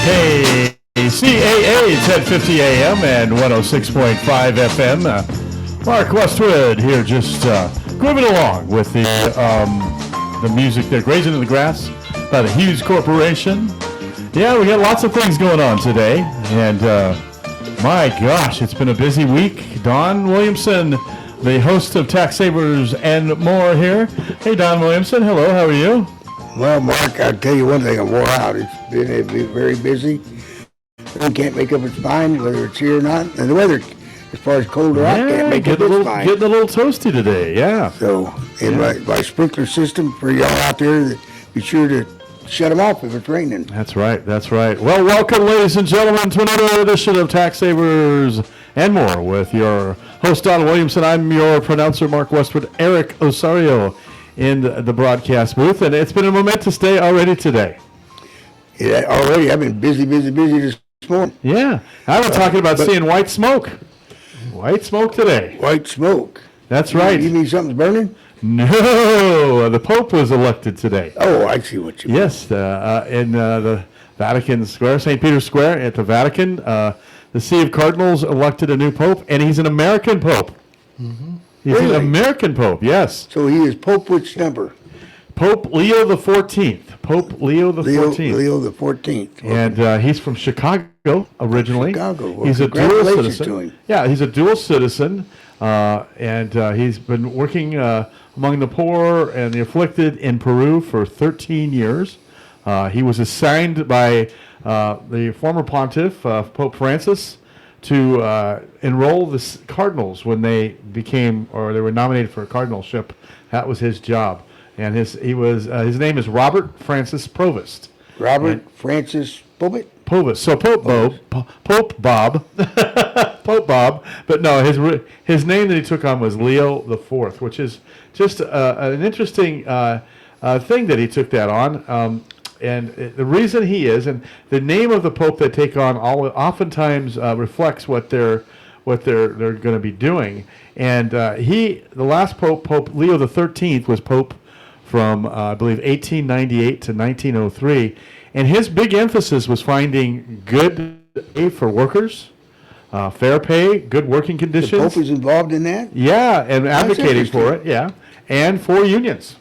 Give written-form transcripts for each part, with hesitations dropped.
KCAA 1050 AM and 106.5 FM. Mark Westwood here, just grooving along with the music there, Grazing in the Grass by the Hughes Corporation. Yeah, we got lots of things going on today, and my gosh, it's been a busy week. Don Williamson, the host of Taxsavers and More here. Hey, Don Williamson, hello, how are you? Well, Mark, I'll tell you one thing, I'm wore out. It's been very busy. I can't make up its mind whether it's here or not. And the weather, as far as cold or hot, can't make up its mind. Getting a little toasty today, yeah. So, my sprinkler system for y'all out there, be sure to shut them off if it's raining. That's right, that's right. Well, welcome, ladies and gentlemen, to another edition of Taxsavers and More with your host, Don Williamson. I'm your pronouncer, Mark Westwood. Eric Osario in the broadcast booth, and it's been a momentous day already today. Yeah, already. I've been busy this morning. Yeah, I was talking about seeing white smoke. White smoke today. White smoke. That's right. You mean something's burning? No, the Pope was elected today. Oh, I see what you mean. Yes, in the Vatican Square, St. Peter's Square at the Vatican. The See of Cardinals elected a new Pope, and he's an American Pope. Mm-hmm. He's an American Pope, yes. So he is Pope which number? Pope Leo the 14th. Pope Leo the 14th. Leo the 14th. And he's from Chicago originally. Chicago. Well, he's a dual citizen. To him. Yeah, he's a dual citizen, and he's been working among the poor and the afflicted in Peru for 13 years. He was assigned by the former pontiff, Pope Francis, to enroll the cardinals when they were nominated for a cardinalship. That was his job. And his name is Robert Francis Provost. Francis Provost? Provost. So Pope Bob, Pope Bob. But no, his name that he took on was Leo the Fourth, which is just an interesting thing that he took that on. And the reason he is, and the name of the Pope they take on, oftentimes reflects what they're going to be doing. And the last Pope, Pope Leo the 13th, was Pope from, I believe, 1898 to 1903. And his big emphasis was finding good pay for workers, fair pay, good working conditions. The Pope is involved in that? Yeah, and advocating for it, yeah. And for unions.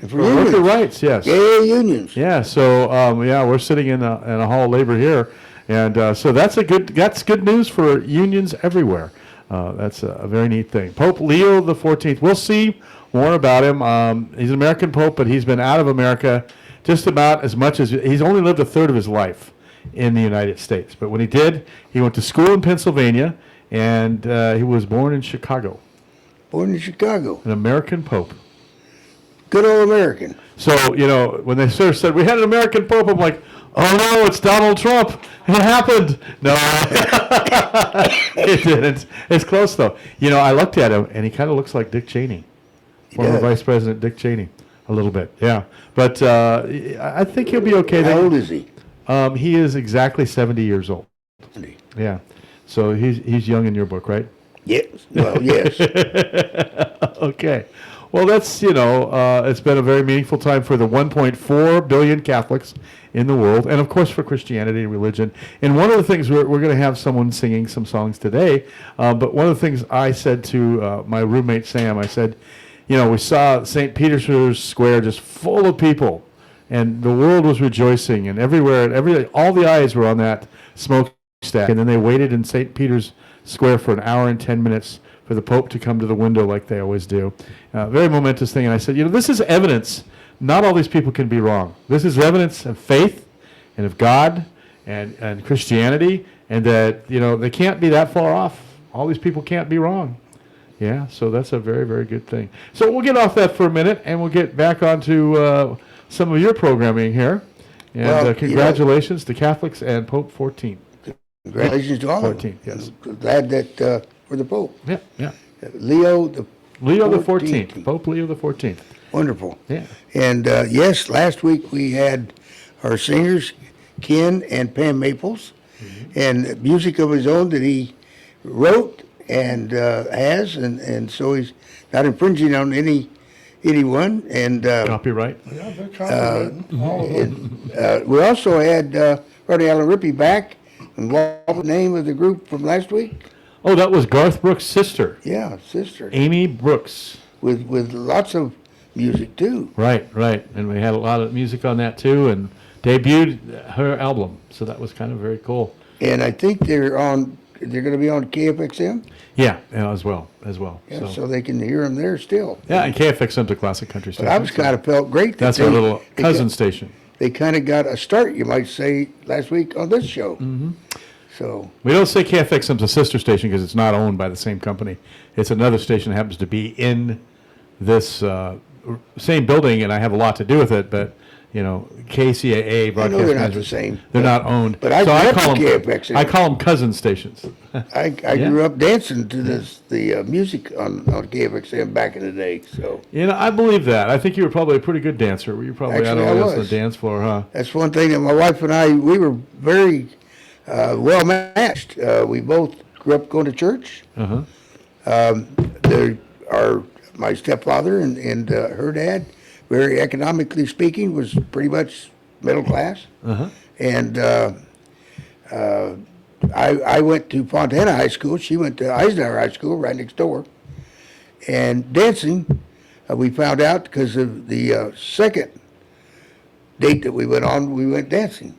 For worker rights, yes. Yeah, unions. Yeah, so, we're sitting in a hall of labor here. And so that's good news for unions everywhere. That's a very neat thing. Pope Leo the 14th. We'll see more about him. He's an American Pope, but he's been out of America just about as much as he's only lived a third of his life in the United States. But when he did, he went to school in Pennsylvania, and he was born in Chicago. Born in Chicago. An American Pope. Good old American. So, when they sort of said, we had an American Pope, I'm like, oh no, it's Donald Trump. It happened. No, it didn't. It's close, though. I looked at him, and he kind of looks like Dick Cheney. Former Vice President Dick Cheney. A little bit, yeah. But I think he'll be okay. How old is he? He is exactly 70 years old. 70. Yeah. So he's young in your book, right? Yes. Well, yes. Okay. Well, that's, it's been a very meaningful time for the 1.4 billion Catholics in the world, and of course for Christianity and religion. And one of the things, we're going to have someone singing some songs today, but one of the things I said to my roommate Sam, I said, we saw St. Peter's Square just full of people, and the world was rejoicing, and everywhere, all the eyes were on that smokestack, and then they waited in St. Peter's Square for an hour and 10 minutes for the Pope to come to the window like they always do. Very momentous thing. And I said, this is evidence. Not all these people can be wrong. This is evidence of faith and of God and Christianity, and that, they can't be that far off. All these people can't be wrong. Yeah, so that's a very, very good thing. So we'll get off that for a minute, and we'll get back onto some of your programming here. And congratulations to Catholics and Pope 14. Congratulations to all 14, yes. Glad that for the Pope. Yeah. Leo the 14th. Pope Leo the 14th. Wonderful. Yeah. And yes, last week we had our singers, Ken and Pam Maples, and music of his own that he wrote and has, and so he's not infringing on anyone. And copyright. we also had Ronnie Allen Rippey back. And what was the name of the group from last week? Oh, that was Garth Brooks' sister, Yeah, Sister. Amy Brooks. With lots of music too. Right, right. And we had a lot of music on that too, and debuted her album. So that was kind of very cool. And I think they're going to be on KFXM. Yeah, as well. Yeah, so they can hear them there still. Yeah, and KFXM's a classic country station. But I was kind of felt great. That's our little cousin station. They kind of got a start, you might say, last week on this show. Mm-hmm. So we don't say KFXM's a sister station because it's not owned by the same company. It's another station that happens to be in this same building, and I have a lot to do with it. But you know, KCAA broadcast. I know they're not management, the same. They're not owned. But I call them KFXM. I call them cousin stations. I grew up dancing to the music on KFXM back in the day. So you know, I believe that. I think you were probably a pretty good dancer. You were probably Actually, out I on the was. dance floor, huh? that's one thing that my wife and I, we were very well matched. We both grew up going to church. Uh-huh. There are my stepfather and her dad, very economically speaking, was pretty much middle class. Uh-huh. And I went to Fontana High School. She went to Eisenhower High School right next door. And dancing, we found out because of the second date that we went on, we went dancing.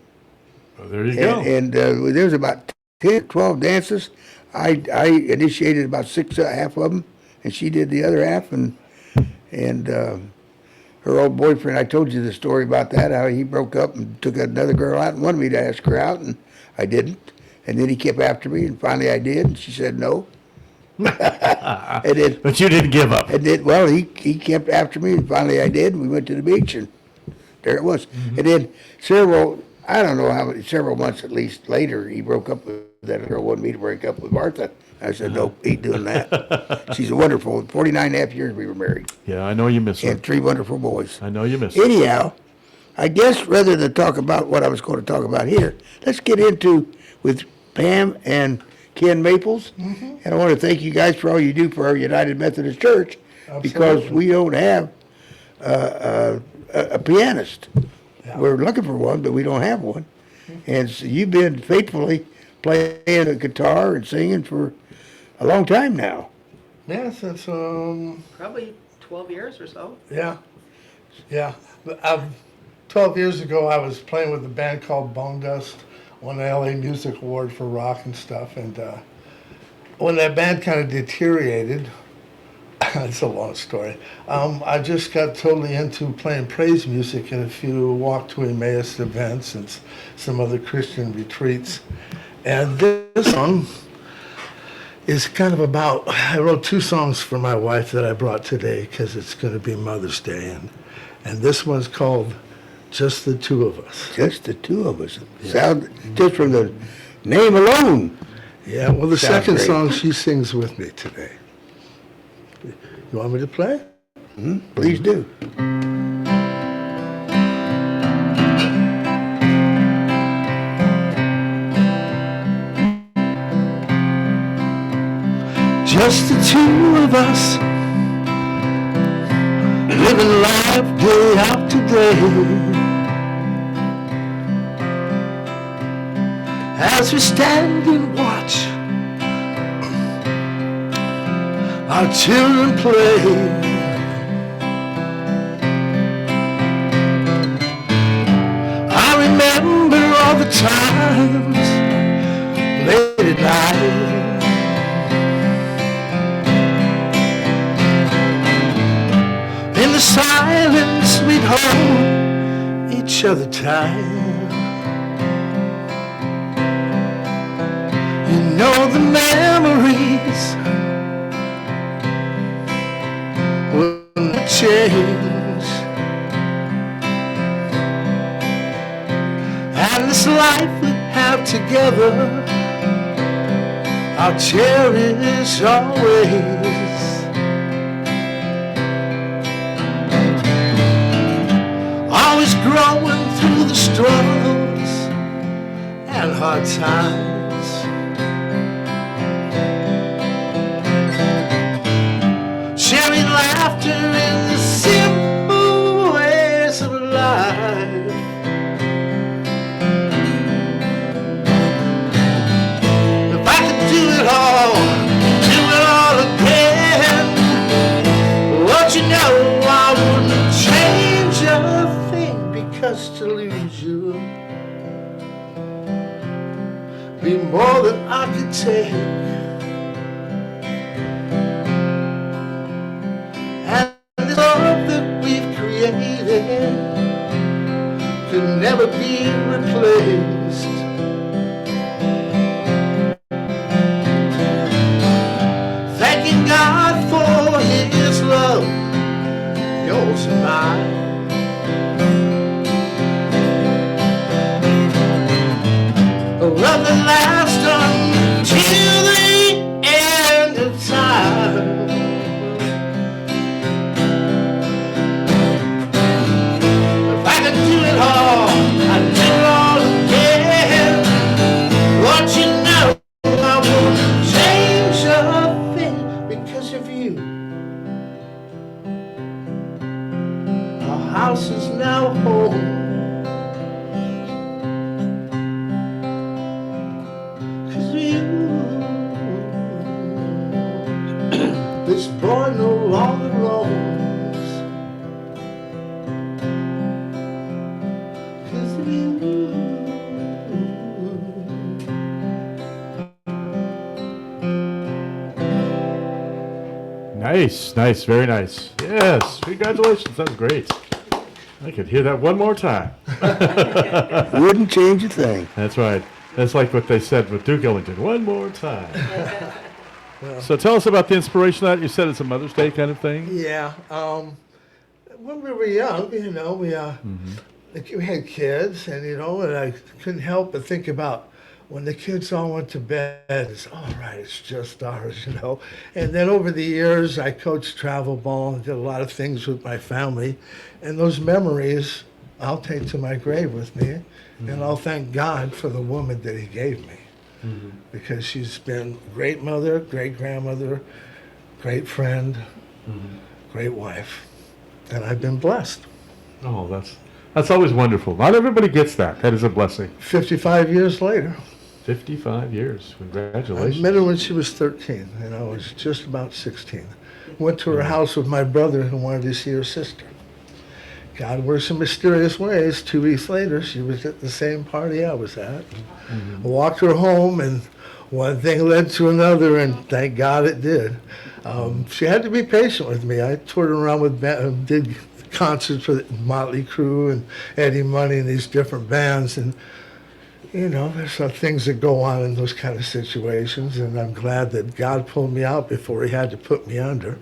Well, there you go. And there was about 10, 12 dances. I initiated about half of them, and she did the other half. And her old boyfriend, I told you the story about that, how he broke up and took another girl out and wanted me to ask her out, and I didn't. And then he kept after me, and finally I did, and she said no. And then, But you didn't give up. and then, well, he kept after me, and finally I did, and we went to the beach, and there it was. Mm-hmm. And then several months at least later, he broke up with that girl, wanted me to break up with Martha. I said, nope, ain't doing that. She's wonderful. 49 and a half years we were married, Yeah, I know you miss her. and 3 wonderful boys. I know you miss her. Anyhow, I guess rather than talk about what I was going to talk about here, let's get into with Pam and Ken Maples. Mm-hmm. And I want to thank you guys for all you do for our United Methodist Church, because Absolutely. we don't have a pianist. Yeah. We're looking for one, but we don't have one. And so you've been faithfully playing the guitar and singing for a long time now. Yeah, since Probably 12 years or so. yeah. But 12 years ago, I was playing with a band called Bone Dust, won the LA Music Award for rock and stuff. And when that band kind of deteriorated, it's a long story. I just got totally into playing praise music at a few Walk to Emmaus events and some other Christian retreats. And this song is kind of about, I wrote 2 songs for my wife that I brought today because it's going to be Mother's Day. And this one's called Just the Two of Us. Just the two of us. Sound just from the name alone. Yeah, well, the Sounds second great. song, she sings with me today. You want me to play? Please do. Just the two of us, living life day after day. As we stand and watch our children play. I remember all the times late at night. In the silence we'd hold each other tight. You know the memories will not change. And this life we have together I'll cherish always. Always growing through the struggles and hard times. Sharing laughter in the simple ways of life. to lose you. Be more than I could take. And the love that we've created could never be replaced. Thanking God for His love, yours and mine. A love that lasts until the end of time. If I could do it all, I'd do it all again. But you know I won't change a thing because of you. Our house is now home. This boy no longer roams 'cause of you. Nice, nice, very nice. Yes, congratulations. That was great. I could hear that one more time. Wouldn't change a thing. That's right. That's like what they said with Duke Ellington. One more time. So tell us about the inspiration of that. You said it's a Mother's Day kind of thing. Yeah. When we were young, we had kids, and and I couldn't help but think about when the kids all went to bed. It's all right. It's just ours, And then over the years, I coached travel ball and did a lot of things with my family, and those memories I'll take to my grave with me, and I'll thank God for the woman that He gave me. Because she's been a great mother, great grandmother, great friend, great wife, and I've been blessed. Oh, that's always wonderful. Not everybody gets that. That is a blessing. 55 years later. 55 years. I Congratulations. met her when she was 13, and I was just about 16. Went to her house with my brother who wanted to see her sister. God works in mysterious ways. 2 weeks later, she was at the same party I was at. I walked her home, and one thing led to another, and thank God it did. She had to be patient with me. I toured around with, did concerts for Motley Crue and Eddie Money and these different bands, and there's some things that go on in those kind of situations, and I'm glad that God pulled me out before He had to put me under.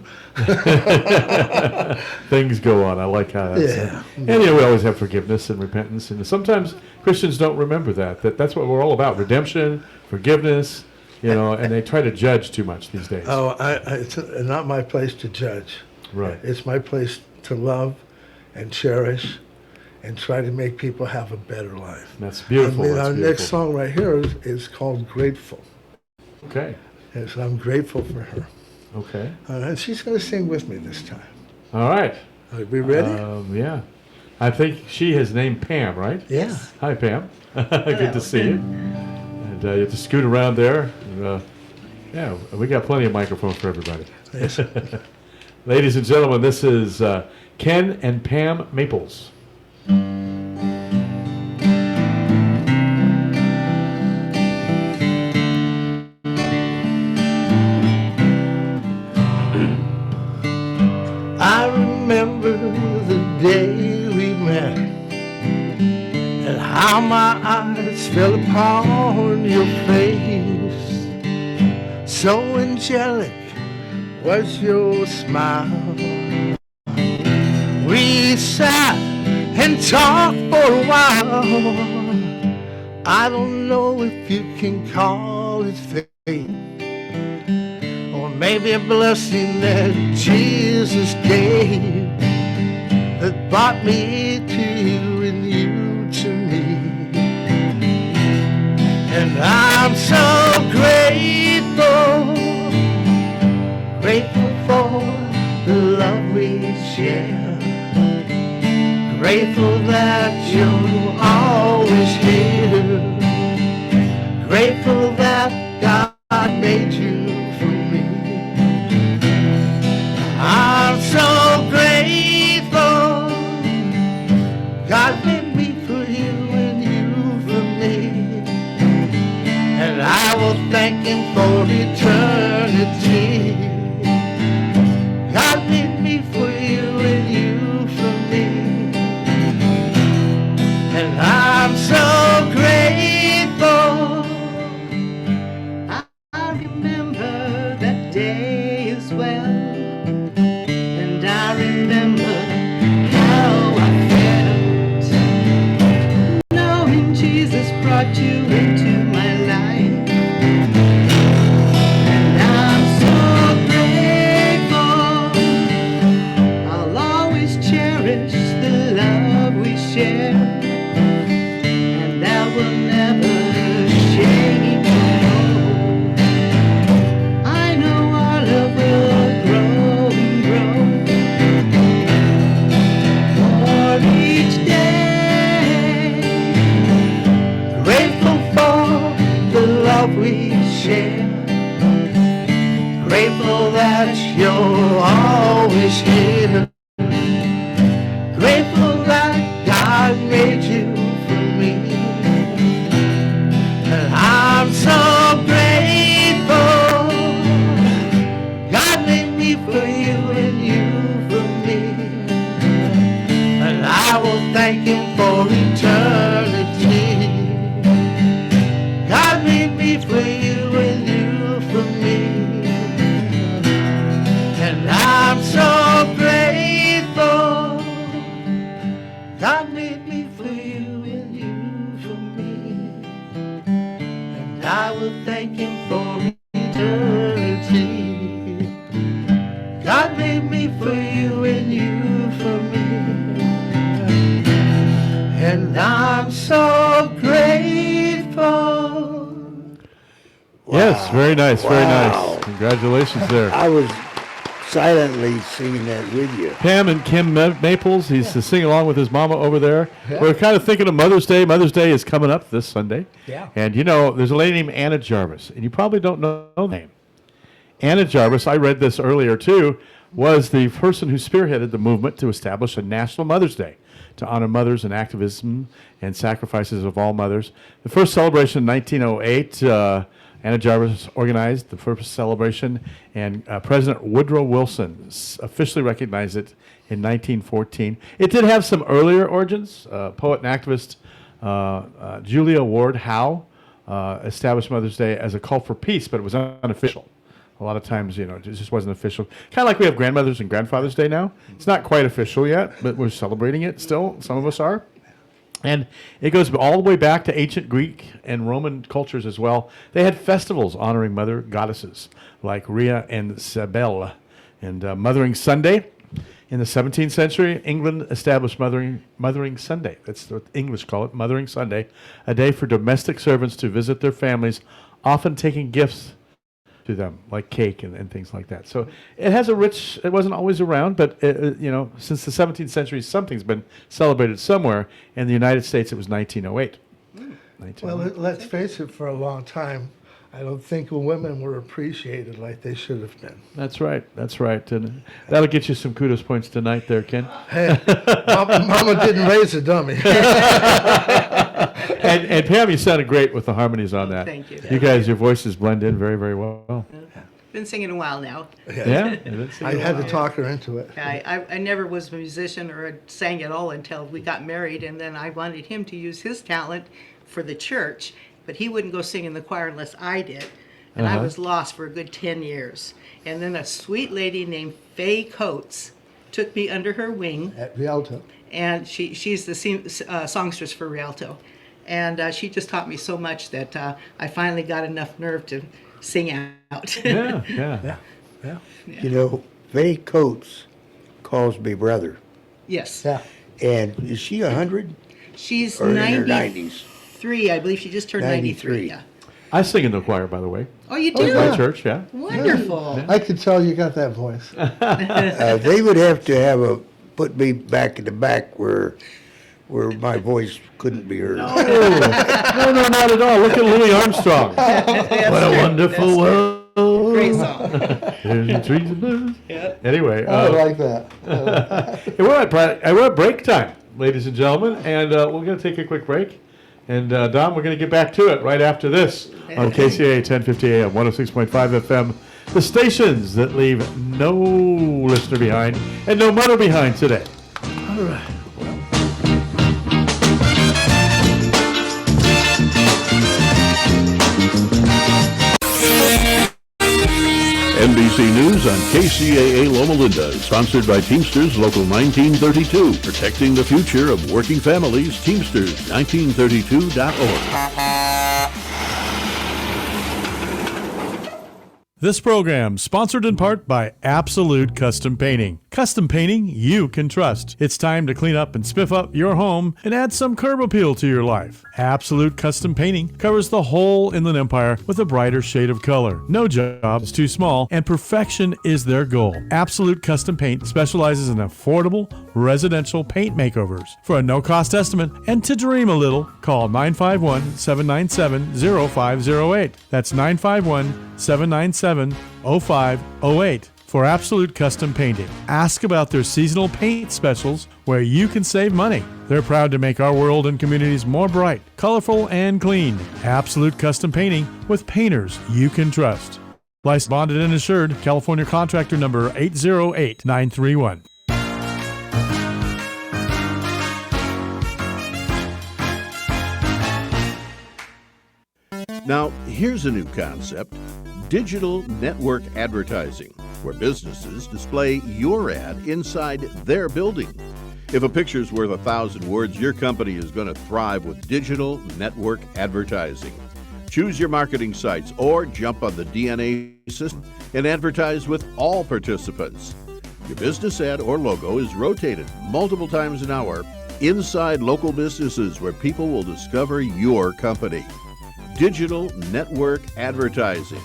Things go on. I like how that's Yeah. And we always have forgiveness and repentance, and sometimes Christians don't remember that's what we're all about: redemption, forgiveness. And they try to judge too much these days. Oh, it's not my place to judge. Right. It's my place to love and cherish and try to make people have a better life. That's beautiful. That's our beautiful. next song right here is called Grateful. Okay. And so I'm grateful for her. Okay. And she's going to sing with me this time. All right. Are we ready? Yeah. I think she is named Pam, right? Yeah. Hi, Pam. Good to see you. And you have to scoot around there. Yeah, we got plenty of microphones for everybody. Yes. Ladies and gentlemen, this is Ken and Pam Maples. I remember the day we met and how my eyes fell upon your face. So angelic was your smile. We sat and talked for a while. I don't know if you can call it fate, or maybe a blessing that Jesus gave, that brought me to you and you to me. And I'm so grateful, grateful for the love we share, grateful that you're always here, grateful that God made you for me. I'm so grateful God made me for thank Him for eternity. God made me for you and you for me. And I'm so grateful. I remember that day as well, and I remember how I felt, knowing Jesus brought you into my life. And I'm so grateful. I'll always cherish the love we share, and that will never change. I know our love will grow and grow for each day. Grateful for the love we share. Grateful that you're always here. Grateful that God made you for me. And I'm so grateful. God made me for you and you for me. And I will thank Him for eternity. God made me for you and you for me. And I'm so grateful. God made me for you and you for me. And I will thank Him for eternity. God made me for you and you for me. And I'm so grateful. Yes, very nice, very Wow. nice. Congratulations there. I was silently singing that with you. Pam and Kim Maples, he's singing along with his mama over there. We're kind of thinking of Mother's Day. Mother's Day is coming up this Sunday. Yeah. And you know, there's a lady named Anna Jarvis, and you probably don't know the name. Anna Jarvis, I read this earlier too, was the person who spearheaded the movement to establish a National Mother's Day to honor mothers and activism and sacrifices of all mothers. The first celebration in 1908, Anna Jarvis organized the first celebration, and President Woodrow Wilson officially recognized it in 1914. It did have some earlier origins. Poet and activist Julia Ward Howe established Mother's Day as a call for peace, but it was unofficial. A lot of times, you know, it just wasn't official. Kind of like we have Grandmother's and Grandfather's Day now. It's not quite official yet, but we're celebrating it still. Some of us are. And it goes all the way back to ancient Greek and Roman cultures as well. They had festivals honoring mother goddesses like Rhea and Cybele. And Mothering Sunday. In the 17th century, England established Mothering Sunday. That's what the English call it, Mothering Sunday, a day for domestic servants to visit their families, often taking gifts to them, like cake and things like that. So it has a rich, it wasn't always around, but you know, since the 17th century, something's been celebrated somewhere. In the United States, it was 1908. Well, let's face it, for a long time, I don't think women were appreciated like they should have been. That's right, that's right. And that'll get you some kudos points tonight there, Ken. Hey, Mama didn't raise a dummy. And Pam, you sounded great with the harmonies on that. Thank you. You guys, your voices blend in very, very well. Been singing a while now. Yeah? I had to talk her into it. I never was a musician or sang at all until we got married, and then I wanted him to use his talent for the church, but he wouldn't go sing in the choir unless I did. And I was lost for a good 10 years. And then a sweet lady named Faye Coates took me under her wing. At Rialto. And she's the songstress for Rialto. And she just taught me so much that I finally got enough nerve to sing out. Yeah. You know, Faye Coates calls me brother. Yes. Yeah. And is she 100? She's Or in her 93, I believe. She just turned 93. 93. Yeah. I sing in the choir, by the way. Oh, you At do? my church, yeah. Wonderful. I could tell you got that voice. They would have to put me back in the back where my voice couldn't be heard. No, not at all. Look at Louis Armstrong. What a wonderful world. Great song. There's the trees of blues. Anyway, I like that. we're at break time, ladies and gentlemen, and we're going to take a quick break. And Don, we're going to get back to it right after this on KCAA 1050 AM, 106.5 FM. The stations that leave no listener behind and no mother behind today. All right. NBC News on KCAA Loma Linda, sponsored by Teamsters Local 1932, protecting the future of working families. Teamsters1932.org. This program sponsored in part by Absolute Custom Painting. Custom painting you can trust. It's time to clean up and spiff up your home and add some curb appeal to your life. Absolute Custom Painting covers the whole Inland Empire with a brighter shade of color. No job is too small, and perfection is their goal. Absolute Custom Paint specializes in affordable residential paint makeovers. For a no-cost estimate and to dream a little, call 951-797-0508. That's 951-797-0508 for Absolute Custom Painting. Ask about their seasonal paint specials where you can save money. They're proud to make our world and communities more bright, colorful, and clean. Absolute Custom Painting with painters you can trust. Licensed, bonded, and insured. California Contractor Number 808931. Now, here's a new concept: digital network advertising, where businesses display your ad inside their building. If a picture's worth 1,000 words, your company is going to thrive with digital network advertising. Choose your marketing sites or jump on the DNA system and advertise with all participants. Your business ad or logo is rotated multiple times an hour inside local businesses where people will discover your company. Digital network advertising,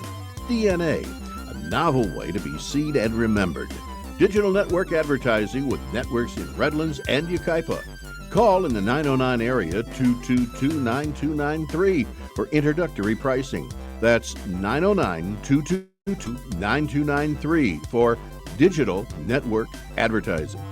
DNA, a novel way to be seen and remembered. Digital network advertising with networks in Redlands and Yucaipa. Call in the 909 area 222-9293 for introductory pricing. That's 909-222-9293 for digital network advertising.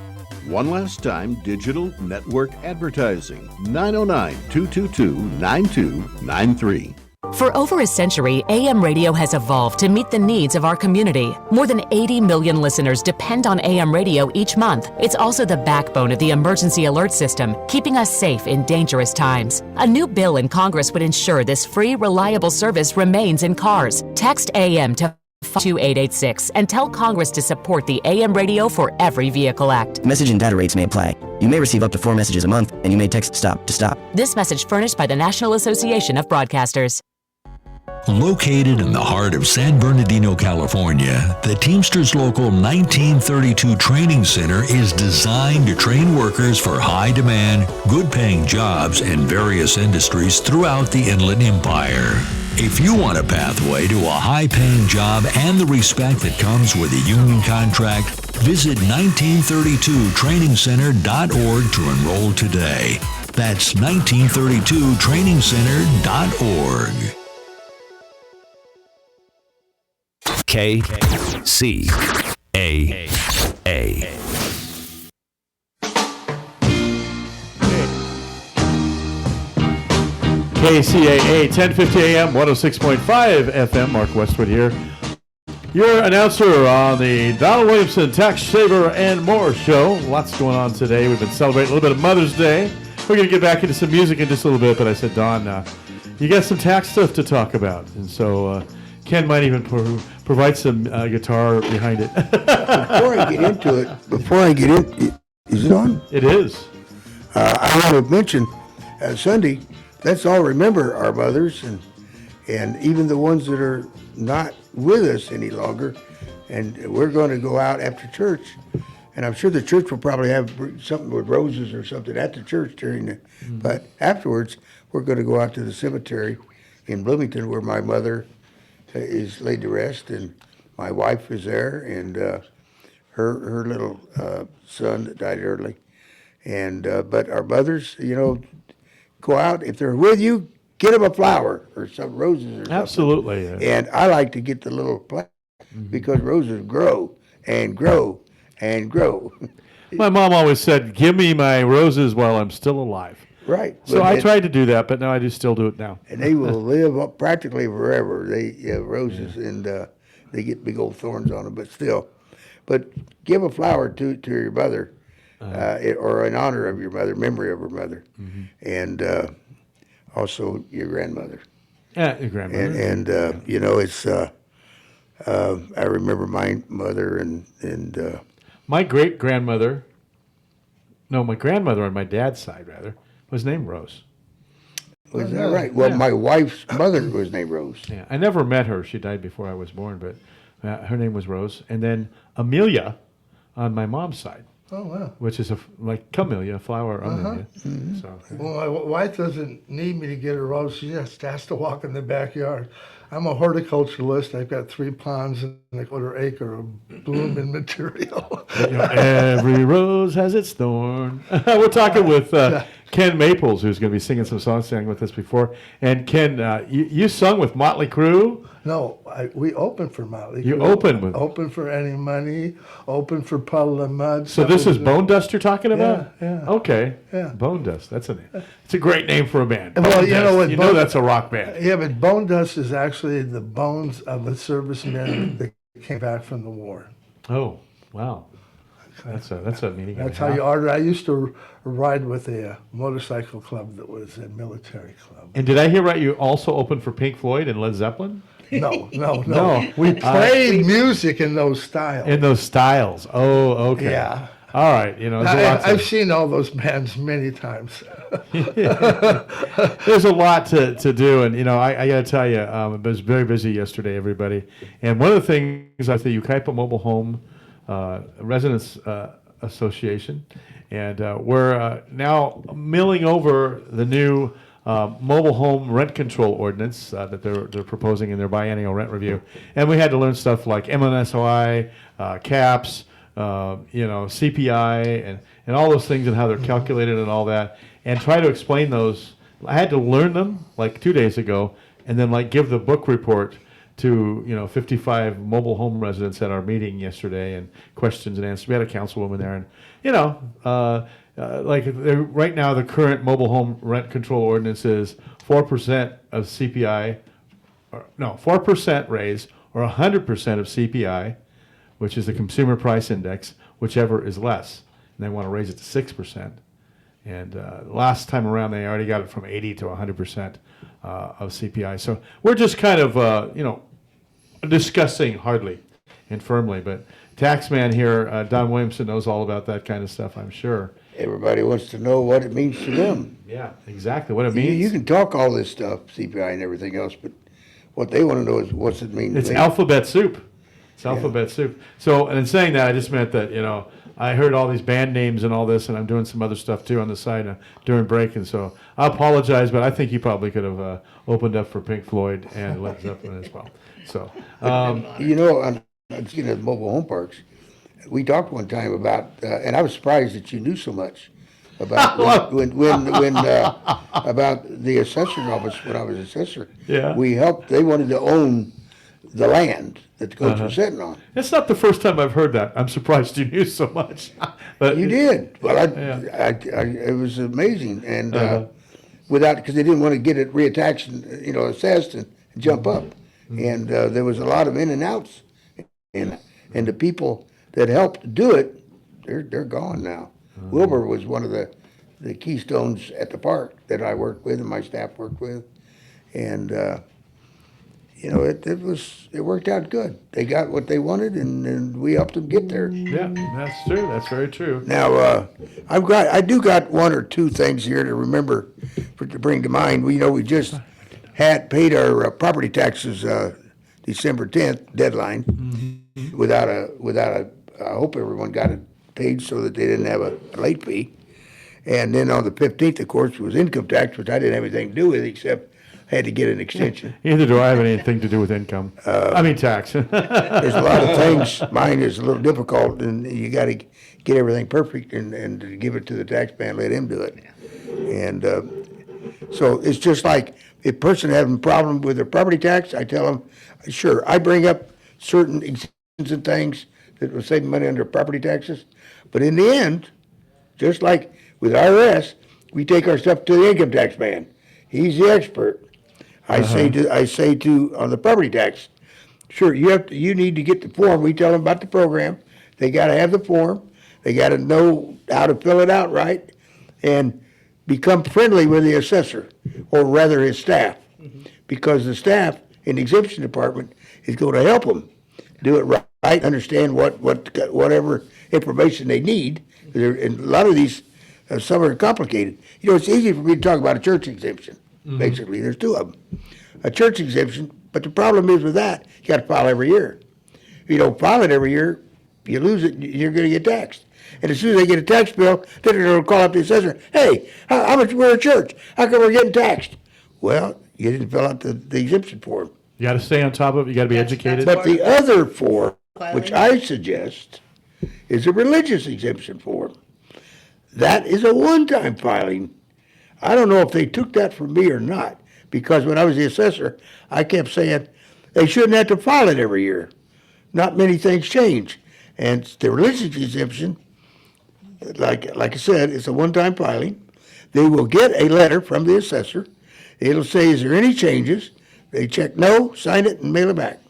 One last time, digital network advertising, 909-222-9293. For over a century, AM radio has evolved to meet the needs of our community. More than 80 million listeners depend on AM radio each month. It's also the backbone of the emergency alert system, keeping us safe in dangerous times. A new bill in Congress would ensure this free, reliable service remains in cars. Text AM to 52886 and tell Congress to support the AM Radio for Every Vehicle Act. Message and data rates may apply. You may receive up to 4 messages a month, and you may text STOP to stop. This message furnished by the National Association of Broadcasters. Located in the heart of San Bernardino, California, the Teamsters Local 1932 Training Center is designed to train workers for high-demand, good-paying jobs in various industries throughout the Inland Empire. If you want a pathway to a high-paying job and the respect that comes with a union contract, visit 1932trainingcenter.org to enroll today. That's 1932trainingcenter.org. KCAA. KCAA 1050 AM, 106.5 FM. Mark Westwood here. Your announcer on the Donald Williamson Taxsaver and More show. Lots going on today. We've been celebrating a little bit of Mother's Day. We're going to get back into some music in just a little bit, but I said, Don, you got some tax stuff to talk about. And so Ken might even provide some guitar behind it. Before I get into it, is it on? It is. I want to mention Sunday, let's all remember our mothers and even the ones that are not with us any longer. And we're going to go out after church. And I'm sure the church will probably have something with roses or something at the church during the, but afterwards, we're going to go out to the cemetery in Bloomington where my mother is laid to rest, and my wife is there, and her little son that died early. And but our mothers, go out. If they're with you, get them a flower or some roses or something. Absolutely. Yeah. And I like to get the little plant because roses grow and grow and grow. My mom always said, give me my roses while I'm still alive. Right. So But I it- tried to do that, but now I do still do it now. And they will live up practically forever. Roses, and they get big old thorns on them, but still. But give a flower to your mother, or in honor of your mother, memory of her mother, and also your grandmother. Yeah, your grandmother. And you know, it's. I remember my mother and My great grandmother, no, my grandmother on my dad's side rather, was named Rose. was that right? Well, Yeah. my wife's mother was named Rose. Yeah, I never met her. She died before I was born, but her name was Rose. And then Amelia on my mom's side, Oh, wow. which is like camellia, flower Amelia. So Well, my wife doesn't need me to get a rose. She just has to walk in the backyard. I'm a horticulturalist. I've got 3 ponds and a quarter acre of blooming material. every rose has its thorn. We're talking with Ken Maples, who's going to be singing some songs, sang with us before. And Ken, you sung with Motley Crue. No, we open for Motley. You Crue. open with- Open for Any Money. Open for Puddle of Mud. So this is Bone Dust you're talking about? yeah. Okay. Yeah. Bone Dust. It's a great name for a band. Well, Bone you know Dust. what You Bone- know that's a rock band. Yeah, but bone dust is actually the bones of a serviceman that came back from the war. Oh, wow. That's a meaning. That's how you order. I used to ride with a motorcycle club that was a military club. And did I hear right? You also opened for Pink Floyd and Led Zeppelin No. No. We played music in those styles. in those styles. Oh, okay. Yeah. All right. You know, there's a lot I've to, seen all those bands many times. there's a lot to do, and you know, I got to tell you, I was very busy yesterday, everybody. And one of the things I the Ukaipa Mobile Home Residents Association, and we're now milling over the new mobile home rent control ordinance that they're proposing in their biennial rent review, and we had to learn stuff like MNSOI, caps, CPI, and all those things and how they're calculated and all that, and try to explain those. I had to learn them like 2 days ago, and then like give the book report to 55 mobile home residents at our meeting yesterday, and questions and answers. We had a councilwoman there, and right now the current mobile home rent control ordinance is 4% of CPI, 4% raise or 100% of CPI, which is the consumer price index, whichever is less. And they want to raise it to 6%. And last time around, they already got it from 80 to 100% of CPI. So we're just kind of, discussing hardly and firmly. But Taxman here, Don Williamson, knows all about that kind of stuff, I'm sure. Everybody wants to know what it means to them. Yeah, exactly what it You, means. you can talk all this stuff, CPI and everything else, but what they want to know is what's it mean to It's them. alphabet soup. It's alphabet soup. So, and in saying that, I just meant that, I heard all these band names and all this, and I'm doing some other stuff too on the side during break, and so I apologize, but I think you probably could have opened up for Pink Floyd and Led Zeppelin as well. So, Speaking of mobile home parks, we talked one time about, and I was surprised that you knew so much about when about the assessor's office when I was assessor. Yeah. We helped. They wanted to own the land that the coach was sitting on. it's not the first time I've heard that. I'm surprised you knew so much. But You did. Well, Yeah. it was amazing, and because they didn't want to get it reattached and assessed and jump up, and there was a lot of in and outs, and the people that helped do it, they're gone now. Wilbur was one of the keystones at the park that I worked with and my staff worked with, and it worked out good. They got what they wanted, and we helped them get there. Yeah, that's true. That's very true. Now, I do got one or two things here to remember, to bring to mind. We just had paid our property taxes December 10th deadline without a. I hope everyone got it paid so that they didn't have a late fee. And then on the 15th, of course, was income tax, which I didn't have anything to do with except had to get an extension. Neither do I have anything to do with income. Tax. There's a lot of things. Mine is a little difficult, and you got to get everything perfect and to give it to the tax man, let him do it. And so it's just like if a person having a problem with their property tax, I tell them, sure, I bring up certain exemptions and things that will save money under property taxes. But in the end, just like with IRS, we take our stuff to the income tax man. He's the expert. I say to on the property tax, sure, you need to get the form. We tell them about the program. They got to have the form. They got to know how to fill it out right, and become friendly with the assessor, or rather his staff, because the staff in the exemption department is going to help them do it right, understand whatever information they need. And a lot of these, some are complicated. You know, it's easy for me to talk about a church exemption. Basically, there's two of them. A church exemption, but the problem is with that, you got to file every year. If you don't file it every year, you lose it, you're going to get taxed. And as soon as they get a tax bill, then they're going to call up the assessor. Hey, how much we're a church? How come we're getting taxed? Well, you didn't fill out the exemption form. You got to stay on top of it. You got to be educated. But the other form, which I suggest, is a religious exemption form. That is a one-time filing. I don't know if they took that from me or not, because when I was the assessor, I kept saying they shouldn't have to file it every year. Not many things change. And the religious exemption, like I said, it's a one-time filing. They will get a letter from the assessor. It'll say, is there any changes? They check no, sign it, and mail it back.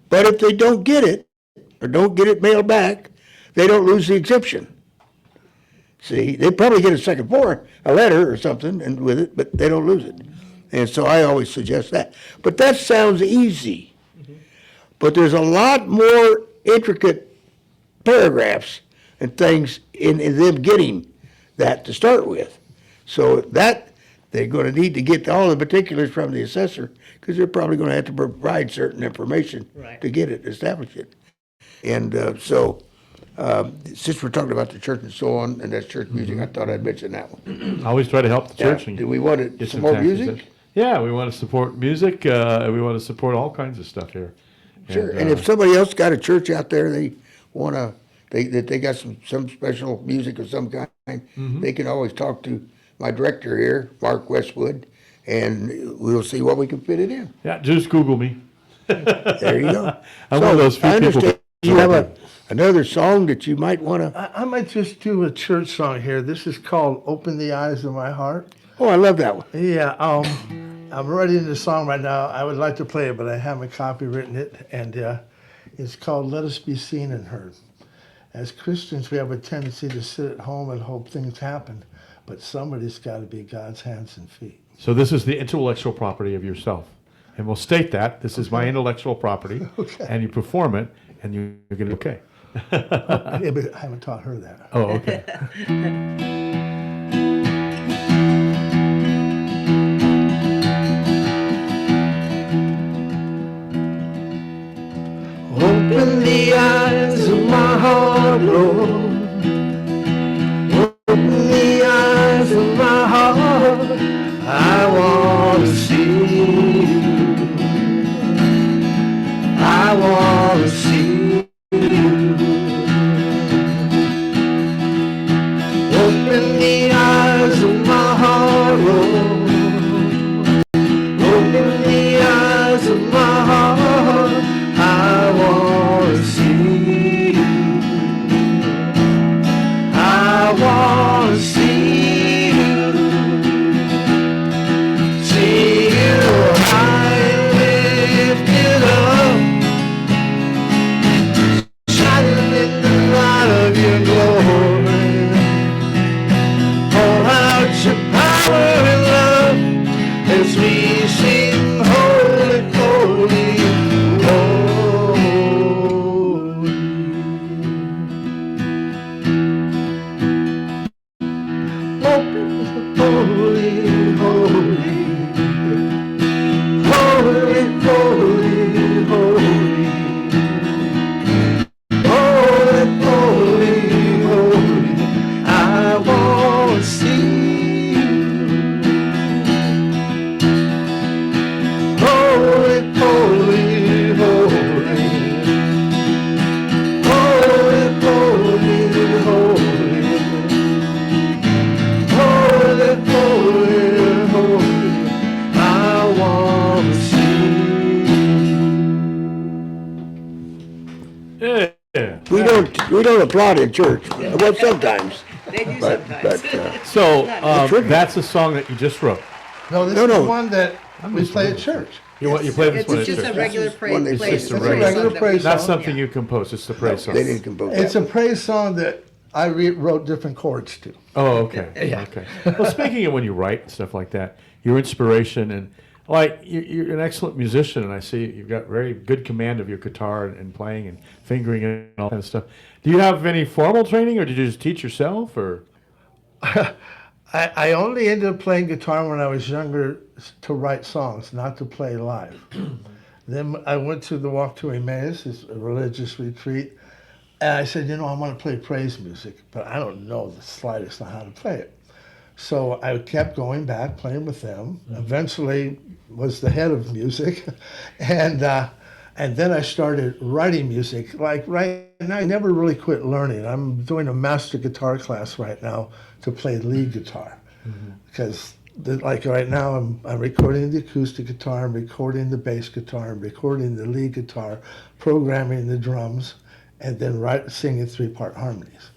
But if they don't get it, or don't get it mailed back, they don't lose the exemption. See, they probably get a second form, a letter or something, and with it, but they don't lose it. And so I always suggest that. But that sounds easy. But there's a lot more intricate paragraphs and things in them getting that to start with. So that they're going to need to get all the particulars from the assessor, because they're probably going to have to provide certain information to get it, establish it. And since we're talking about the church and so on, and that's church music, I thought I'd mention that one. I always try to help the church. And do we want to get some support tax music? exemption. Yeah, we want to support music. We want to support all kinds of stuff here. Sure. And if somebody else got a church out there, they want to, they got some special music of some kind, they can always talk to my director here, Mark Westwood, and we'll see what we can fit it in. Yeah, just Google me. There you go. I'm one of those few I understand people. you have another song that you might want to. I might just do a church song here. This is called "Open the Eyes of My Heart." Oh, I love that one. Yeah, I'm writing the song right now. I would like to play it, but I haven't copywritten it, and it's called "Let Us Be Seen and Heard." As Christians, we have a tendency to sit at home and hope things happen, but somebody's got to be God's hands and feet. So this is the intellectual property of yourself. And we'll state that. This is my intellectual property. And you perform it, and you're going to be okay. Yeah, but I haven't taught her that. Oh, okay. Open the eyes of my heart, Lord. Open the eyes of my heart. I want to see you. I want to see you. Open the eyes of my heart, Lord. Open the eyes of my heart. I want to see you. I want to see you. See you high and lifted up, shining in the light of your glory. Pour out your power and love as we sing holy, holy, holy. Open, holy, holy, holy, holy, holy, holy, holy, holy. I want to see you. Holy, holy, holy, holy, holy, holy, holy, holy, holy. I want to see you. Yeah. We don't applaud in church. Well, sometimes. They do But, sometimes. but So tricky. that's a song that you just wrote. No, this No, is no. the one that we play at church. You play this It's one at just a church. regular This is one they praise. play. It's a regular praise Not song. something you composed. It's the praise song. they didn't compose It's that a praise song that I wrote different chords to. Oh, okay. Okay. Well, speaking of when you write and stuff like that, your inspiration and like you're an excellent musician, and I see you've got very good command of your guitar and playing and fingering and all that kind of stuff. Do you have any formal training, or did you just teach yourself, or? I only ended up playing guitar when I was younger to write songs, not to play live. Then I went to the Walk to Emmaus, it's a religious retreat, and I said, I want to play praise music, but I don't know the slightest on how to play it. So I kept going back, playing with them. Eventually was the head of music, and then I started writing music. Like right now, I never really quit learning. I'm doing a master guitar class right now to play lead guitar, because like right now I'm recording the acoustic guitar, I'm recording the bass guitar, I'm recording the lead guitar, programming the drums, and then singing 3-part harmonies.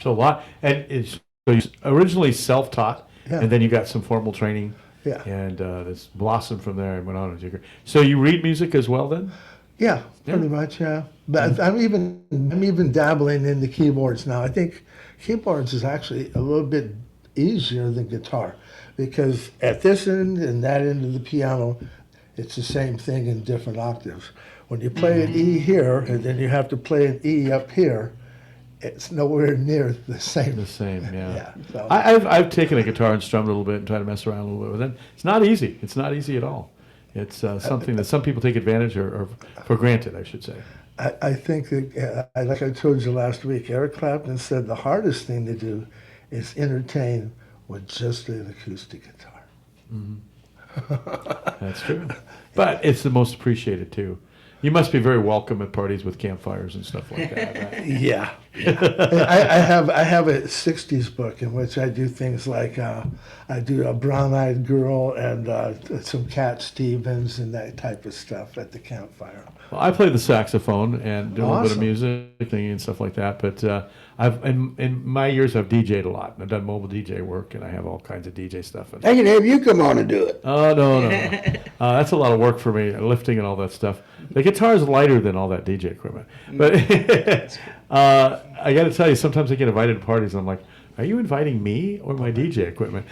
So a lot, and so you originally self-taught, Yeah. and then you got some formal training, Yeah. and this blossomed from there and went on. So you read music as well, then? Yeah, pretty much, yeah. But I'm even dabbling in the keyboards now. I think keyboards is actually a little bit easier than guitar, because at this end and that end of the piano, it's the same thing in different octaves. When you play an E here and then you have to play an E up here, it's nowhere near the same. The same, yeah. Yeah, so- I've taken a guitar and strummed a little bit and tried to mess around a little bit with it. It's not easy. It's not easy at all. It's something that some people take advantage or for granted, I should say. I think that, like I told you last week, Eric Clapton said the hardest thing to do is entertain with just an acoustic guitar. That's true. But it's the most appreciated, too. You must be very welcome at parties with campfires and stuff like that, right? Yeah. I have a 60s book in which I do things like I do a Brown-Eyed Girl and some Cat Stevens and that type of stuff at the campfire. Well, I play the saxophone and do a little bit of Awesome. music thing and stuff like that. But I've in my years I've DJ'd a lot. I've done mobile DJ work, and I have all kinds of DJ stuff. And, I can have you come on and do it. oh no, that's a lot of work for me, lifting and all that stuff. The guitar is lighter than all that DJ equipment. But I got to tell you, sometimes I get invited to parties, and I'm like, are you inviting me or my DJ equipment?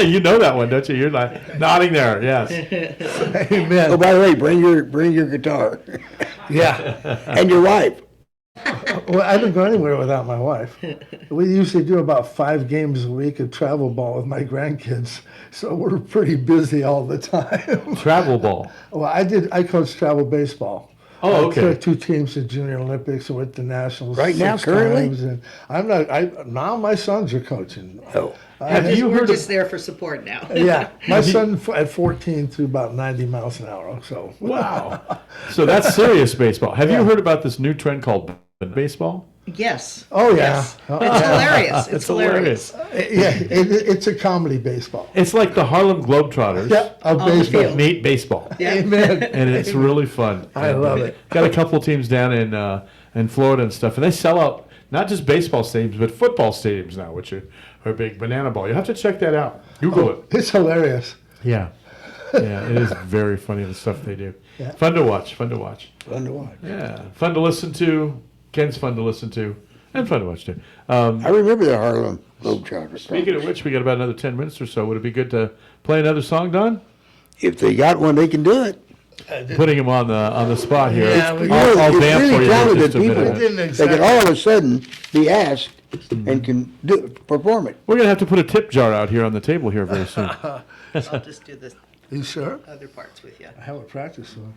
You know that one, don't you? You're like nodding there. Yes. Amen. Oh, by the way, bring your guitar Yeah. and your wife. Well, I don't go anywhere without my wife. We usually do about 5 games a week of travel ball with my grandkids, so we're pretty busy all the time. Travel ball. Well, I coached travel baseball. Oh, I okay. took 2 teams to Junior Olympics and went to nationals Right now, 6 currently? times, and now my sons are coaching. Oh, Have you We're heard just of? there for support now. Yeah, my son at 14 threw about 90 miles an hour. So Wow. So that's serious baseball. Have you Yeah. heard about this new trend called baseball? Yes. Oh, yeah. Yes. Oh, It's yeah. hilarious. It's hilarious. yeah, it's a comedy baseball. It's like the Harlem Globetrotters. Yeah, of On the baseball. field. Meet baseball. Yeah. Amen. And it's really fun. I And, love it. Got a couple teams down in Florida and stuff, and they sell out not just baseball stadiums but football stadiums now, which are big. Banana ball. You have to check that out. Google it. It's hilarious. Yeah, yeah, it is very funny the stuff they do. Yeah. Fun to watch. Fun to watch. fun to watch. Yeah, fun to listen to. Ken's fun to listen to, and fun to watch too. I remember the Harlem Globetrotters. Speaking of which, we got about another 10 minutes or so. Would it be good to play another song, Don? If they got one, they can do it. Putting him on the spot here. Yeah, we- I'll it's dance for really you in talented just a people. minute. Didn't They exactly- can all of a sudden be asked and can perform it. We're gonna have to put a tip jar out here on the table here very soon. I'll just do the You sure? other parts with you. I have a practice one.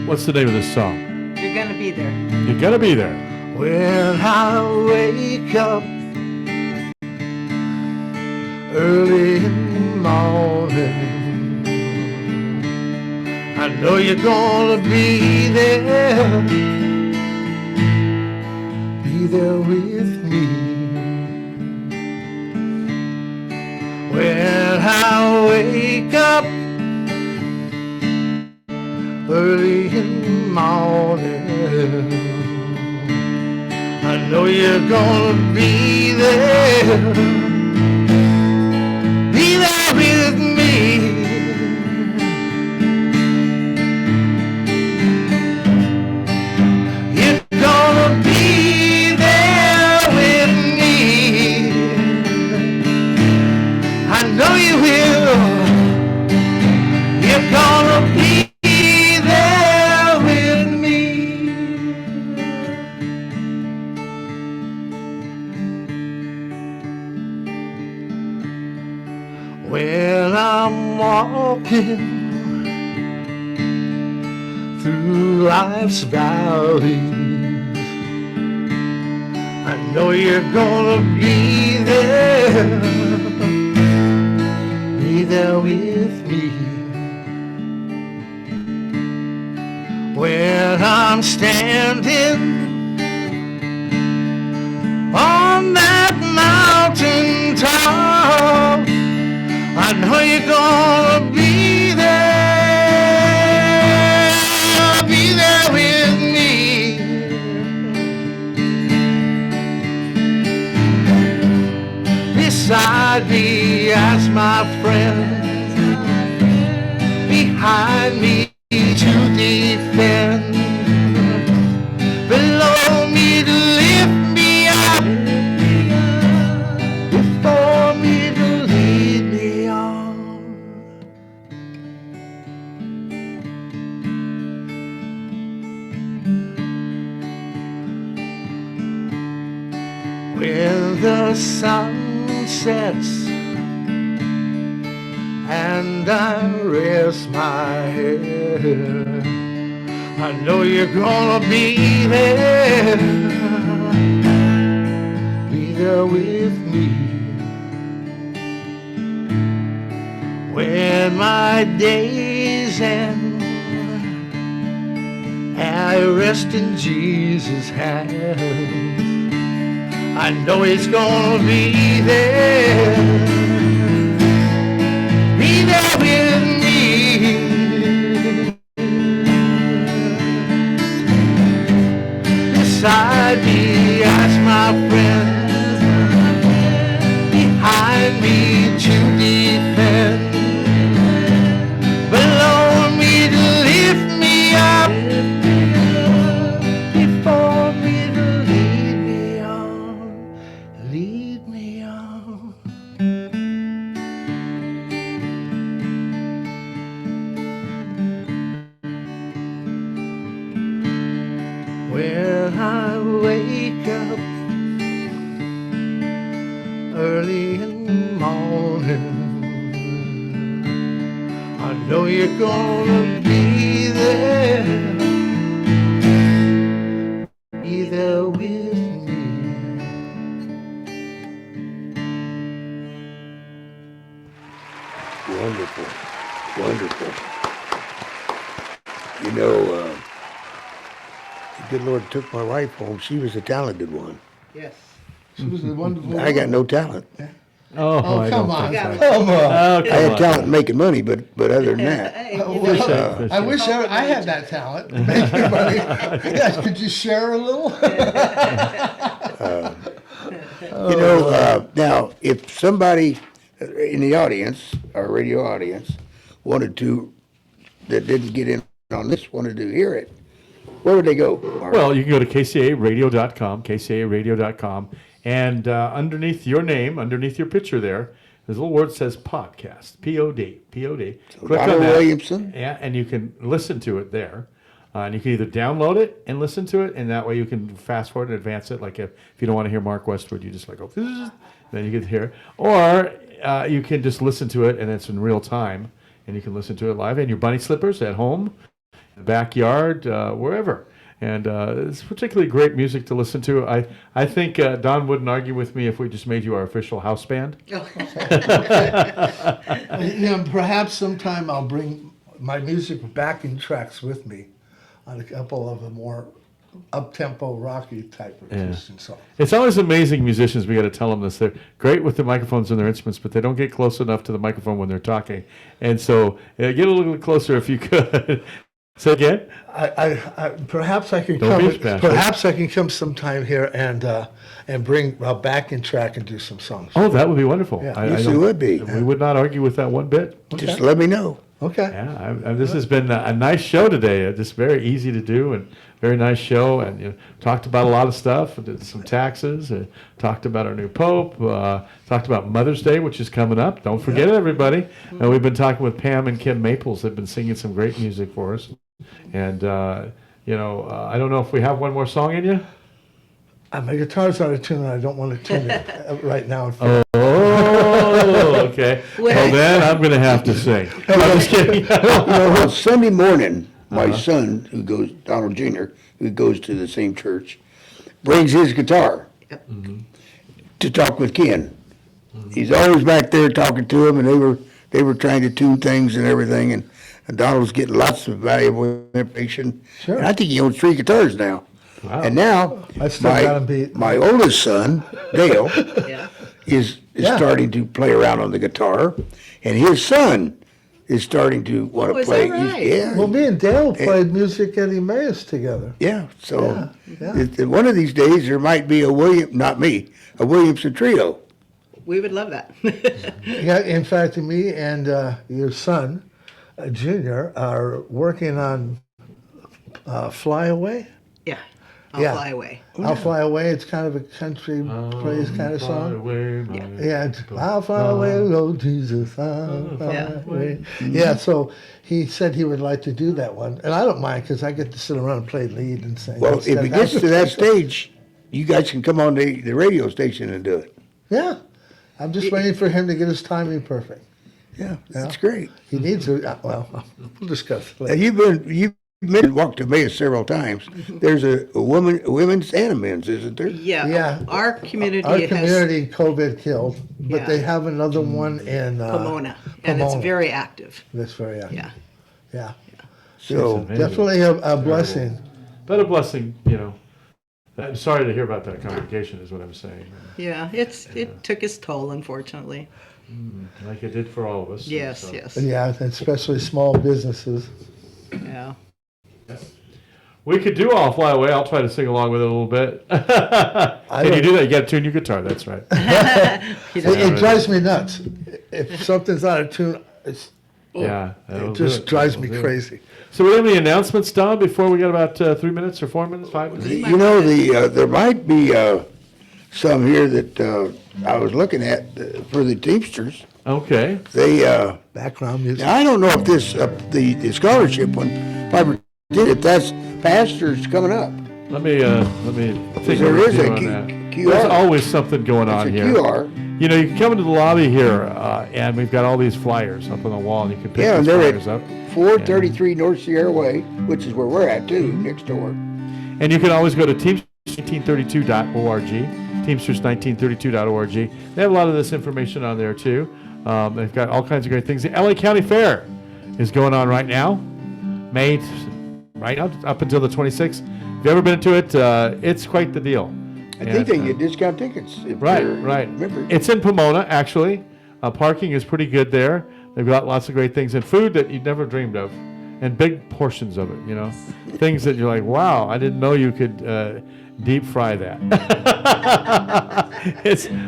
What's the name of this song? You're gonna be there. You gotta be there. When I wake up early in the morning, I know you're gonna be there with me. When I wake up early in the morning, there. I know you're gonna be there. Be there with me. You're gonna be there with me. I know you will. You're gonna be there with me. When I'm walking through life's valleys, I know you're gonna be there with me. When I'm standing on that mountain top, I know you're gonna be there with me. Beside me as my friend, behind me to defend, below me to lift me up, before me to lead me on. When the sun sets and I rest my head, I know you're gonna be there with me. When my days end, I rest in Jesus' hands. I know He's gonna be there with me. Beside me as my friend, behind me to defend, below me to lift me up, before me to lead me on, lead me on. When I wake up early in the morning, I know you're gonna be there with me. Wonderful, wonderful. You know, the good Lord took my wife home. She was a talented one. Yes. She was a wonderful I got no talent. Oh, Oh, I come don't on. think so. Come on. Oh, I had come on. talent making money, but other than that, I wish I had that talent. Making money. Yes, could you share a little? you know. Now, if somebody in the audience, our radio audience, wanted to, that didn't get in on this, wanted to hear it, where would they go, Mark? Well, you can go to kcaradio.com, kcaradio.com, and underneath your name, underneath your picture there, there's a little word that says podcast, P-O-D, P-O-D. Click Ronald on that. Williamson? Yeah, and you can listen to it there. And you can either download it and listen to it, and that way you can fast forward and advance it. Like if you don't want to hear Mark Westwood, you just like go, then you can hear it. Or you can just listen to it, and it's in real time, and you can listen to it live in your bunny slippers at home, backyard, wherever. And it's particularly great music to listen to. I think Don wouldn't argue with me if we just made you our official house band. Perhaps sometime I'll bring my music backing tracks with me on a couple of the more up-tempo, rocky type of Christian songs. It's always amazing musicians, we got to tell them this. They're great with the microphones and their instruments, but they don't get close enough to the microphone when they're talking. And so get a little closer if you could. Say again? Perhaps I can Don't be come. bashful. Perhaps I can come sometime here and bring a backing track and do some songs. Oh, that would be wonderful. Yeah. Yes, it don't- would be. We would not argue with that one bit. Just let me know. Okay. Yeah, this has been a nice show today. Just very easy to do and very nice show. And talked about a lot of stuff. Did some taxes. Talked about our new pope. Talked about Mother's Day, which is coming up. Don't forget it, everybody. And we've been talking with Pam and Kim Maples. They've been singing some great music for us. And I don't know if we have one more song in you. My guitar's out of tune, and I don't want to tune it right now. Oh, okay. Well, then I'm going to have to sing. I'm just kidding. Well, Sunday morning, my son, Donald Jr., who goes to the same church, brings his guitar to talk with Ken. He's always back there talking to him, and they were trying to tune things and everything, and Donald's getting lots of valuable information. Sure. And I think he owns 3 guitars now. Wow. And now, I still got him beat. my oldest son, Dale, Yeah. is Yeah. starting to play around on the guitar, and his son is starting to want Oh, to is play. that right? Yeah, Well, me and Dale played music at Emmaus together. yeah. So Yeah. one of these days there might be a Williamson trio. We would love that. Yeah, in fact, me and your son, Junior, are working on Fly Away. Yeah. I'll Yeah. fly away. I'll Fly Away. It's kind of a country praise kind of song. Yeah, I'll fly away, oh Jesus, I'll fly Yeah. away. Yeah, so he said he would like to do that one, and I don't mind because I get to sit around and play lead and sing. Well, if it gets to that stage, you guys can come on the radio station and do it. Yeah, I'm just waiting for him to get his timing perfect. Yeah, that's great. He needs to. Well, we'll discuss it Now, later. you've been and walked to Emmaus several times. There's a women's and a men's, isn't there? Yeah. Yeah. Our community Our has community COVID killed, but Yeah. they have another one in Pomona, and it's Pomona. very active. That's very active. Yeah. Yeah, So definitely a blessing. But a blessing, I'm sorry to hear about that congregation, is what I'm saying. Yeah. It took its toll, unfortunately. Like it did for all of us. Yes. So- Yes. Yeah, especially small businesses. Yeah. Oh, We could do All Fly Away. I'll try to sing along with it a little bit. Can you do that? You got to tune your guitar. That's right. It drives me nuts. If something's out of tune, Yeah. it just drives me crazy. So we have any announcements, Don, before we got about 3 minutes or 4 minutes, 5 minutes? You know, there might be some here that I was looking at for the Teamsters. Okay. They, Background music. now I don't know if this the scholarship one, if that's pastors coming up. Let me think There over is you a on that. QR. There's always something going on It's a here. QR. You know, you can come into the lobby here, and we've got all these flyers up on the wall, and you can pick Yeah, and those they're flyers up. at 433 North Sierra Way, which is where we're at too, next door. And you can always go to teamsters1932.org, teamsters1932.org. They have a lot of this information on there too. They've got all kinds of great things. The LA County Fair is going on right now, right now up until the 26th. If you've ever been to it, it's quite the deal. I think they can get discount tickets. If Right, they're right. members. It's in Pomona, actually. Parking is pretty good there. They've got lots of great things and food that you'd never dreamed of, and big portions of it. Things that you're like, wow, I didn't know you could deep fry that.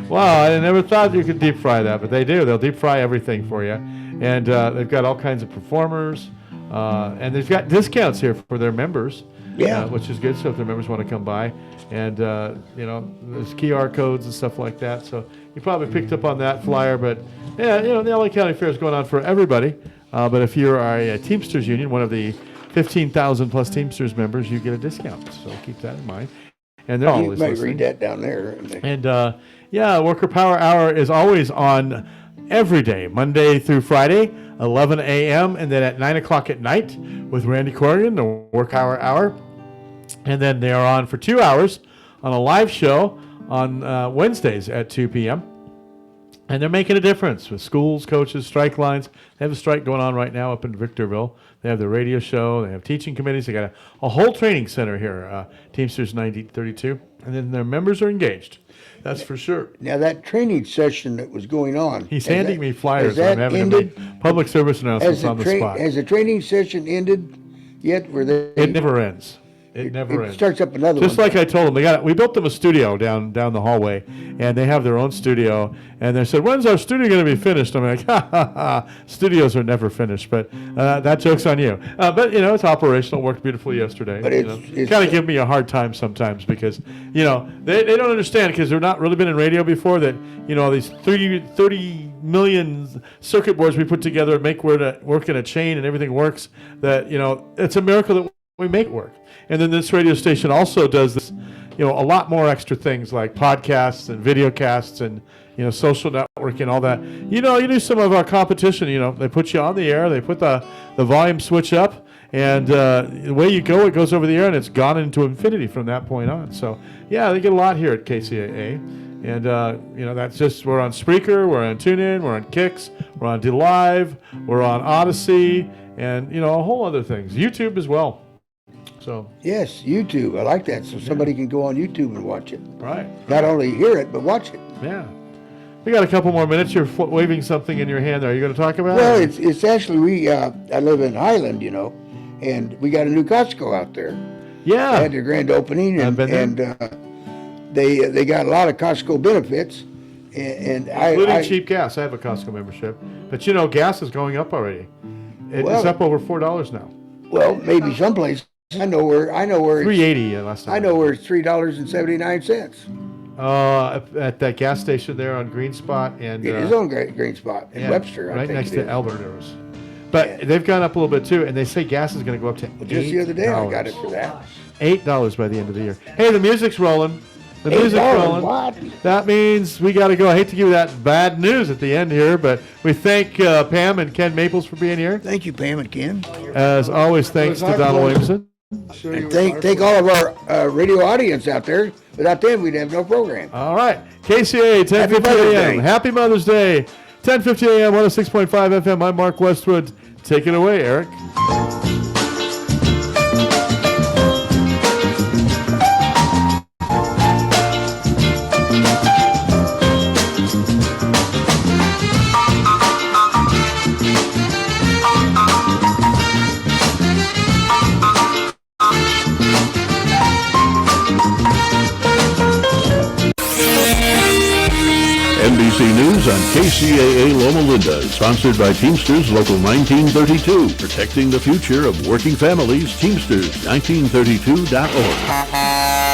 Wow, I never thought you could deep fry that, but they do. They'll deep fry everything for you, and they've got all kinds of performers, and they've got discounts here for their members. Yeah. Which is good. So if their members want to come by, and there's QR codes and stuff like that. So you probably picked up on that flyer, but yeah, the LA County Fair is going on for everybody. But if you're a Teamsters Union, one of the 15,000 plus Teamsters members, you get a discount. So keep that in mind. And they're You always might listening. read that down there. And Worker Power Hour is always on every day, Monday through Friday, 11 a.m. and then at 9 o'clock at night with Randy Corrigan, the Work Hour. And then they are on for 2 hours on a live show on Wednesdays at 2 p.m. And they're making a difference with schools, coaches, strike lines. They have a strike going on right now up in Victorville. They have the radio show. They have teaching committees. They got a whole training center here, Teamsters 1932. And then their members are engaged. That's for sure. Now that training session that was going on. He's has handing that- me flyers. has that I'm having to ended? make public service announcements on the spot. Has the training session ended yet? Where they? It never ends. It never It ends. starts up another Just one. like I told them, we built them a studio down the hallway, and they have their own studio. And they said, "When's our studio going to be finished?" I'm like, "Ha ha ha! Studios are never finished." But that joke's on you. But it's operational. Worked beautifully yesterday. But it's kind of give me a hard time sometimes because they don't understand because they're not really been in radio before that these 30 million circuit boards we put together and make work in a chain and everything works. That it's a miracle that we make it work. And then this radio station also does this, a lot more extra things like podcasts and video casts and, social networking and all that. You do some of our competition, they put you on the air, they put the volume switch up, and the way you go, it goes over the air, and it's gone into infinity from that point on. So, yeah, they get a lot here at KCAA. And, that's just, we're on Spreaker, we're on TuneIn, we're on Kix, we're on DLive, we're on Odyssey, and, a whole other things. YouTube as well. So Yes, YouTube. I like that. So somebody can go on YouTube and watch it. right, Not only hear it, but watch it. yeah. We got a couple more minutes. You're waving something in your hand there. Are you going to talk about Well, it? it's actually, I live in Highland, and we got a new Costco out there. Yeah. They had their grand opening, I've and been they got a lot of Costco benefits. And Including cheap gas. I have a Costco membership. But gas is going up already. It's Well- up over $4 now. Well, maybe someplace. I know where it's, $3.80 last time. I know where it's $3.79. At that gas station there on Green Spot and It is on Green Spot in yeah, Webster. I right think next it to is. Alberto's. But they've gone up a little bit too, and they say gas is going to go up to $8. Just the other day, I got it for that. $8 by the end of the year. Hey, the music's rolling. The music's $8, rolling. what? That means we got to go. I hate to give you that bad news at the end here, but we thank Pam and Ken Maples for being here. Thank you, Pam and Ken. As always, thanks to Donald Williamson. And thank all of our radio audience out there. Without them, we'd have no program. All right. KCA, 10:50 Mother's a.m. Day. Happy Mother's Day. 10:50 a.m., 106.5 FM. I'm Mark Westwood. Take it away, Eric. NBC News on KCAA Loma Linda is sponsored by Teamsters Local 1932. Protecting the future of working families, Teamsters1932.org.